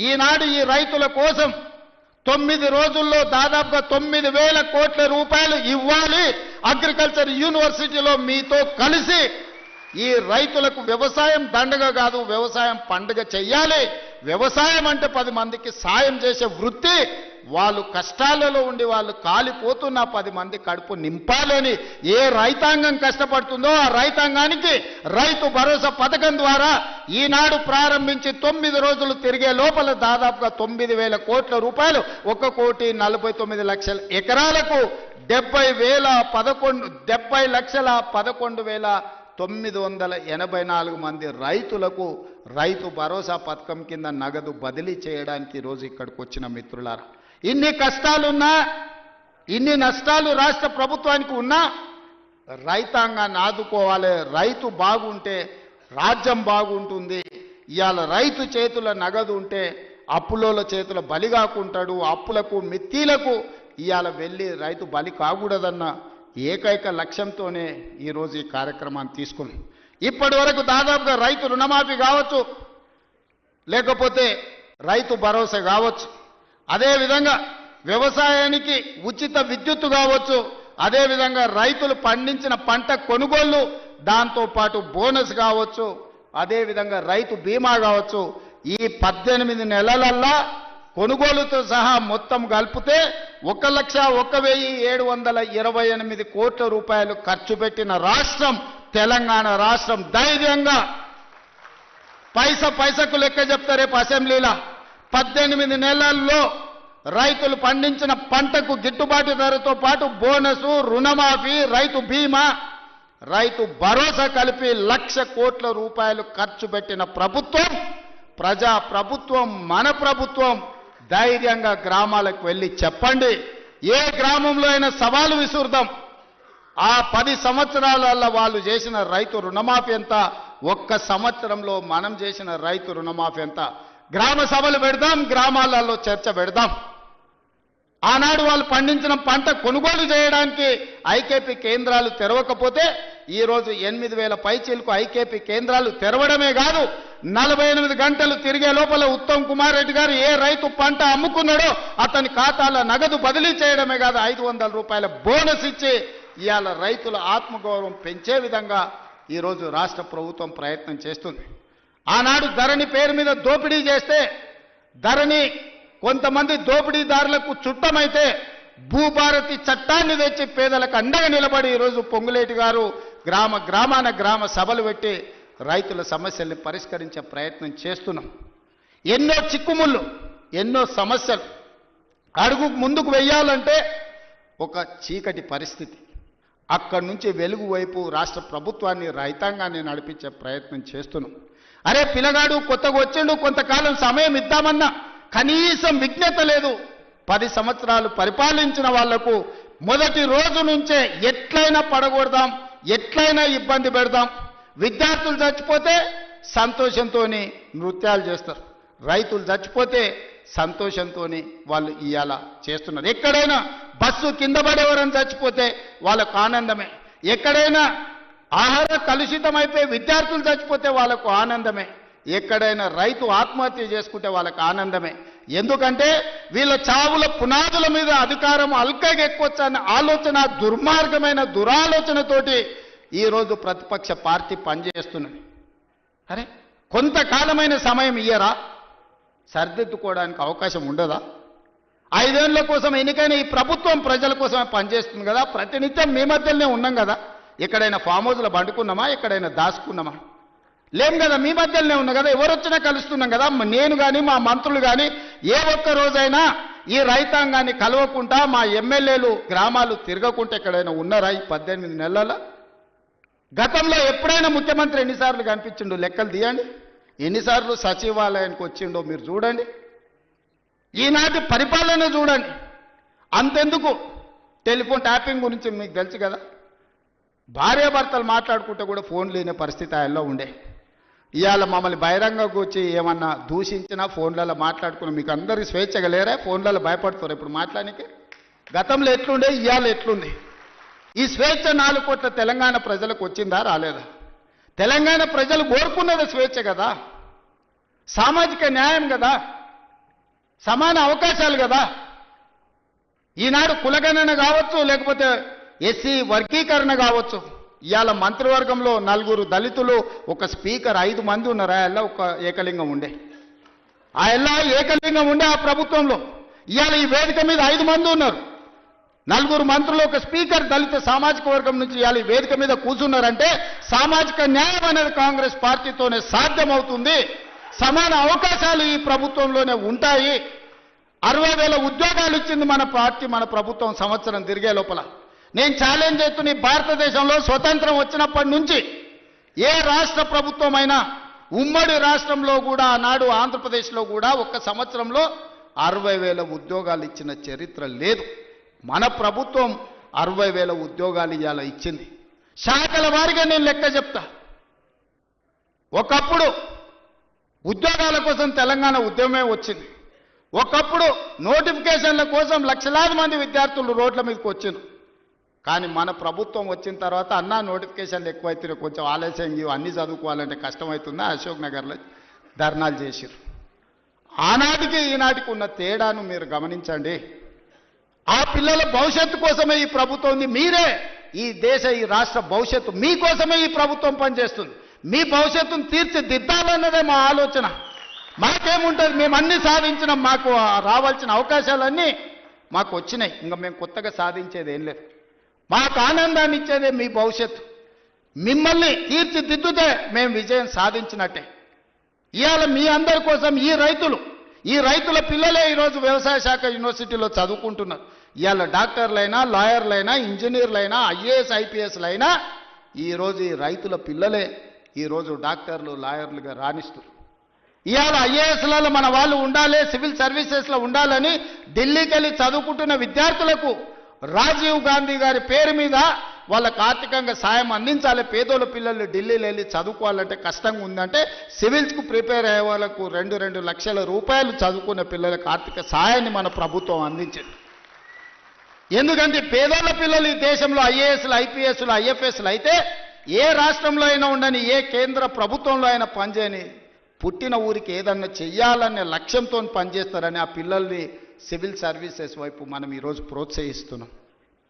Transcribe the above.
ఈనాడు ఈ రైతుల కోసం 9 రోజుల్లో దాదాపుగా 9,000 కోట్ల రూపాయలు ఇవ్వాలి. అగ్రికల్చర్ యూనివర్సిటీలో మీతో కలిసి ఈ రైతులకు వ్యవసాయం దండగ కాదు, వ్యవసాయం పండుగ చెయ్యాలి. వ్యవసాయం అంటే 10 మందికి సాయం చేసే వృత్తి. వాళ్ళు కష్టాలలో ఉండి వాళ్ళు కాలిపోతున్న 10 మంది కడుపు నింపాలని ఏ రైతాంగం కష్టపడుతుందో ఆ రైతాంగానికి రైతు భరోసా పథకం ద్వారా ఈనాడు ప్రారంభించి 9 రోజులు తిరిగే లోపల దాదాపుగా 9,000 కోట్ల రూపాయలు 1,49,00,000 ఎకరాలకు 70,11,984 మంది రైతులకు రైతు భరోసా పథకం కింద నగదు బదిలీ చేయడానికి ఈరోజు ఇక్కడికి వచ్చిన మిత్రులారా, ఇన్ని కష్టాలున్నా ఇన్ని నష్టాలు రాష్ట్ర ప్రభుత్వానికి ఉన్నా రైతాంగాన్ని ఆదుకోవాలి. రైతు బాగుంటే రాజ్యం బాగుంటుంది. ఇవాళ రైతు చేతుల నగదు ఉంటే అప్పులోల చేతుల బలి కాకుంటాడు. అప్పులకు మిత్తీలకు ఇవాళ వెళ్ళి రైతు బలి కాకూడదన్న ఏకైక లక్ష్యంతోనే ఈరోజు ఈ కార్యక్రమాన్ని తీసుకున్నాం. ఇప్పటి వరకు దాదాపుగా రైతు రుణమాఫీ కావచ్చు, లేకపోతే రైతు భరోసా కావచ్చు, అదేవిధంగా వ్యవసాయానికి ఉచిత విద్యుత్తు కావచ్చు, అదేవిధంగా రైతులు పండించిన పంట కొనుగోళ్లు, దాంతోపాటు బోనస్ కావచ్చు, అదేవిధంగా రైతు బీమా కావచ్చు. ఈ 18 నెలలల్లా కొనుగోలుతో సహా మొత్తం కలిపితే 1,01,728 కోట్ల రూపాయలు ఖర్చు పెట్టిన రాష్ట్రం తెలంగాణ రాష్ట్రం. ధైర్యంగా పైసకు లెక్క చెప్తారు రేపు అసెంబ్లీలో. 18 నెలల్లో రైతులు పండించిన పంటకు గిట్టుబాటు ధరతో పాటు బోనసు, రుణమాఫీ, రైతు బీమా, రైతు భరోసా కలిపి 1,00,000 కోట్ల రూపాయలు ఖర్చు పెట్టిన ప్రభుత్వం, ప్రజా ప్రభుత్వం, మన ప్రభుత్వం. ధైర్యంగా గ్రామాలకు వెళ్ళి చెప్పండి. ఏ గ్రామంలో అయినా సవాలు విసురుదాం. ఆ 10 సంవత్సరాలలో వాళ్ళు చేసిన రైతు రుణమాఫీ ఎంత, 1 సంవత్సరంలో మనం చేసిన రైతు రుణమాఫీ ఎంత. గ్రామ సభలు పెడదాం, గ్రామాలలో చర్చ పెడదాం. ఆనాడు వాళ్ళు పండించిన పంట కొనుగోలు చేయడానికి ఐకేపీ కేంద్రాలు తెరవకపోతే ఈరోజు 8,000 పైచీలకు ఐకేపీ కేంద్రాలు తెరవడమే కాదు, 48 గంటలు తిరిగే లోపల ఉత్తమ్ కుమార్ రెడ్డి గారు ఏ రైతు పంట అమ్ముకున్నాడో అతని ఖాతాలో నగదు బదిలీ చేయడమే కాదు, 500 రూపాయల బోనస్ ఇచ్చి ఇవాళ రైతుల ఆత్మగౌరవం పెంచే విధంగా ఈరోజు రాష్ట్ర ప్రభుత్వం ప్రయత్నం చేస్తుంది. ఆనాడు ధరణి పేరు మీద దోపిడీ చేస్తే, ధరణి కొంతమంది దోపిడీదారులకు చుట్టమైతే భూభారతి చట్టాన్ని తెచ్చి పేదలకు అండగా నిలబడి ఈరోజు పొంగులేటి గారు గ్రామాన గ్రామ సభలు పెట్టి రైతుల సమస్యల్ని పరిష్కరించే ప్రయత్నం చేస్తున్నాం. ఎన్నో చిక్కుముళ్ళు, ఎన్నో సమస్యలు అడుగు ముందుకు వెయ్యాలంటే ఒక చీకటి పరిస్థితి. అక్కడి నుంచి వెలుగు వైపు రాష్ట్ర ప్రభుత్వాన్ని, రైతాంగాన్ని నడిపించే ప్రయత్నం చేస్తున్నాం. అరే పిల్లగాడు కొత్తగా వచ్చిండు, కొంతకాలం సమయం ఇద్దామన్నా కనీసం విజ్ఞత లేదు. 10 సంవత్సరాలు పరిపాలించిన వాళ్లకు మొదటి రోజు నుంచే ఎట్లయినా పడగొడదాం, ఎట్లయినా ఇబ్బంది పెడదాం. విద్యార్థులు చచ్చిపోతే సంతోషంతో నృత్యాలు చేస్తారు, రైతులు చచ్చిపోతే సంతోషంతో వాళ్ళు ఇవాళ చేస్తున్నారు. ఎక్కడైనా బస్సు కింద పడేవారని చచ్చిపోతే వాళ్ళకు ఆనందమే, ఎక్కడైనా ఆహార కలుషితమైపోయి విద్యార్థులు చచ్చిపోతే వాళ్ళకు ఆనందమే, ఎక్కడైనా రైతు ఆత్మహత్య చేసుకుంటే వాళ్ళకి ఆనందమే. ఎందుకంటే వీళ్ళ చావుల పునాదుల మీద అధికారం అల్కగా ఎక్కువచ్చన్న ఆలోచన, దుర్మార్గమైన దురాలోచనతోటి ఈరోజు ప్రతిపక్ష పార్టీ పనిచేస్తున్నది. అరే కొంతకాలమైన సమయం ఇయ్యరా, సరిదిద్దుకోవడానికి అవకాశం ఉండదా? 5 ఏళ్ల కోసం ఎన్నికైన ఈ ప్రభుత్వం ప్రజల కోసమే పనిచేస్తుంది కదా. ప్రతినిత్యం మీ మధ్యలోనే ఉన్నాం కదా. ఎక్కడైనా ఫామ్ హౌస్లో పండుకున్నామా, ఎక్కడైనా దాచుకున్నామా? లేం కదా, మీ మధ్యలోనే ఉన్నా కదా. ఎవరు వచ్చినా కలుస్తున్నాం కదా. నేను కానీ మా మంత్రులు కానీ ఏ ఒక్క రోజైనా ఈ రైతాంగాన్ని కలవకుండా, మా ఎమ్మెల్యేలు గ్రామాలు తిరగకుండా ఎక్కడైనా ఉన్నారా ఈ 18 నెలల? గతంలో ఎప్పుడైనా ముఖ్యమంత్రి ఎన్నిసార్లు కనిపించిండో లెక్కలు తీయండి. ఎన్నిసార్లు సచివాలయానికి వచ్చిండో మీరు చూడండి. ఈనాటి పరిపాలన చూడండి. అంతెందుకు, టెలిఫోన్ ట్యాపింగ్ గురించి మీకు తెలుసు కదా. భార్యాభర్తలు మాట్లాడుకుంటే కూడా ఫోన్ లేని పరిస్థితి ఆయనలో ఉండే. ఇవాళ మమ్మల్ని బహిరంగకు వచ్చి ఏమన్నా దూషించినా ఫోన్లలో మాట్లాడుకున్నా. మీకు అందరికీ స్వేచ్ఛగా లేరా? ఫోన్లలో భయపడుతారు ఇప్పుడు మాట్లాడానికి. గతంలో ఎట్లుండే, ఇవాళ ఎట్లుంది? ఈ స్వేచ్ఛ 4 కోట్ల తెలంగాణ ప్రజలకు వచ్చిందా, రాలేదా? తెలంగాణ ప్రజలు కోరుకున్నది స్వేచ్ఛ కదా, సామాజిక న్యాయం కదా. సమాన అవకాశాలు కదా. ఈనాడు కులగణన కావచ్చు, లేకపోతే ఎస్సీ వర్గీకరణ కావచ్చు. ఇవాళ మంత్రివర్గంలో 4 దళితులు, ఒక స్పీకర్, 5 మంది ఉన్నారు. ఆ ఎల్లా ఒక ఏకలింగం ఉండే, ఏకలింగం ఉండే ఆ ప్రభుత్వంలో. ఇవాళ ఈ వేదిక మీద 5 మంది ఉన్నారు. 4 మంత్రులు, ఒక స్పీకర్ దళిత సామాజిక వర్గం నుంచి ఇవాళ ఈ వేదిక మీద కూర్చున్నారంటే సామాజిక న్యాయం అనేది కాంగ్రెస్ పార్టీతోనే సాధ్యమవుతుంది. సమాన అవకాశాలు ఈ ప్రభుత్వంలోనే ఉంటాయి. 60,000 ఉద్యోగాలు ఇచ్చింది మన పార్టీ, మన ప్రభుత్వం సంవత్సరం తిరిగే లోపల. నేను ఛాలెంజ్ చేస్తున్న భారతదేశంలో స్వతంత్రం వచ్చినప్పటి నుంచి ఏ రాష్ట్ర ప్రభుత్వమైనా, ఉమ్మడి రాష్ట్రంలో కూడా, ఆనాడు ఆంధ్రప్రదేశ్లో కూడా ఒక్క సంవత్సరంలో 60,000 ఉద్యోగాలు ఇచ్చిన చరిత్ర లేదు. మన ప్రభుత్వం 60,000 ఉద్యోగాలు ఇవాళ ఇచ్చింది. శాఖల వారిగా నేను లెక్క చెప్తా. ఒకప్పుడు ఉద్యోగాల కోసం తెలంగాణ ఉద్యమమే వచ్చింది. ఒకప్పుడు నోటిఫికేషన్ల కోసం లక్షలాది మంది విద్యార్థులు రోడ్ల మీదకి వచ్చింది. కానీ మన ప్రభుత్వం వచ్చిన తర్వాత అన్నా నోటిఫికేషన్లు ఎక్కువైతే కొంచెం ఆలస్యం, అన్నీ చదువుకోవాలంటే కష్టమవుతుందా, అశోక్ నగర్లో ధర్నాలు చేసిరు. ఆనాటికి ఈనాటికి ఉన్న తేడాను మీరు గమనించండి. ఆ పిల్లల భవిష్యత్తు కోసమే ఈ ప్రభుత్వం ఉంది. మీరే ఈ దేశ, ఈ రాష్ట్ర భవిష్యత్తు మీకోసమే ఈ ప్రభుత్వం పనిచేస్తుంది. మీ భవిష్యత్తును తీర్చిదిద్దాలన్నదే మా ఆలోచన. మాకేముంటుంది, మేము అన్ని సాధించినాం, మాకు రావాల్సిన అవకాశాలన్నీ మాకు వచ్చినాయి. ఇంకా మేము కొత్తగా సాధించేది ఏం లేదు. మాకు ఆనందాన్ని ఇచ్చేదే మీ భవిష్యత్తు. మిమ్మల్ని తీర్చిదిద్దుతే మేము విజయం సాధించినట్టే. ఇవాళ మీ అందరి కోసం ఈ రైతుల పిల్లలే ఈరోజు వ్యవసాయ శాఖ యూనివర్సిటీలో చదువుకుంటున్నారు. ఇవాళ డాక్టర్లైనా, లాయర్లైనా, ఇంజనీర్లైనా, ఐఏఎస్ ఐపీఎస్లైనా ఈరోజు ఈ రైతుల పిల్లలే ఈరోజు డాక్టర్లు, లాయర్లుగా రాణిస్తారు. ఇవాళ ఐఏఎస్లలో మన వాళ్ళు ఉండాలి, సివిల్ సర్వీసెస్లో ఉండాలని ఢిల్లీకి వెళ్ళి చదువుకుంటున్న విద్యార్థులకు రాజీవ్ గాంధీ గారి పేరు మీద వాళ్ళకు ఆర్థికంగా సాయం అందించాలి. పేదోళ్ళ పిల్లలు ఢిల్లీలో వెళ్ళి చదువుకోవాలంటే కష్టంగా ఉందంటే సివిల్స్కు ప్రిపేర్ అయ్యే వాళ్ళకు 2 లక్షల రూపాయలు చదువుకునే పిల్లలకు ఆర్థిక సాయాన్ని మన ప్రభుత్వం అందించింది. ఎందుకంటే పేదోళ్ళ పిల్లలు ఈ దేశంలో ఐఏఎస్లు, ఐపీఎస్లు, ఐఎఫ్ఎస్లు అయితే ఏ రాష్ట్రంలో అయినా ఉండని, ఏ కేంద్ర ప్రభుత్వంలో అయినా పనిచేయని, పుట్టిన ఊరికి ఏదన్నా చెయ్యాలనే లక్ష్యంతో పనిచేస్తారని ఆ పిల్లల్ని సివిల్ సర్వీసెస్ వైపు మనం ఈరోజు ప్రోత్సహిస్తున్నాం.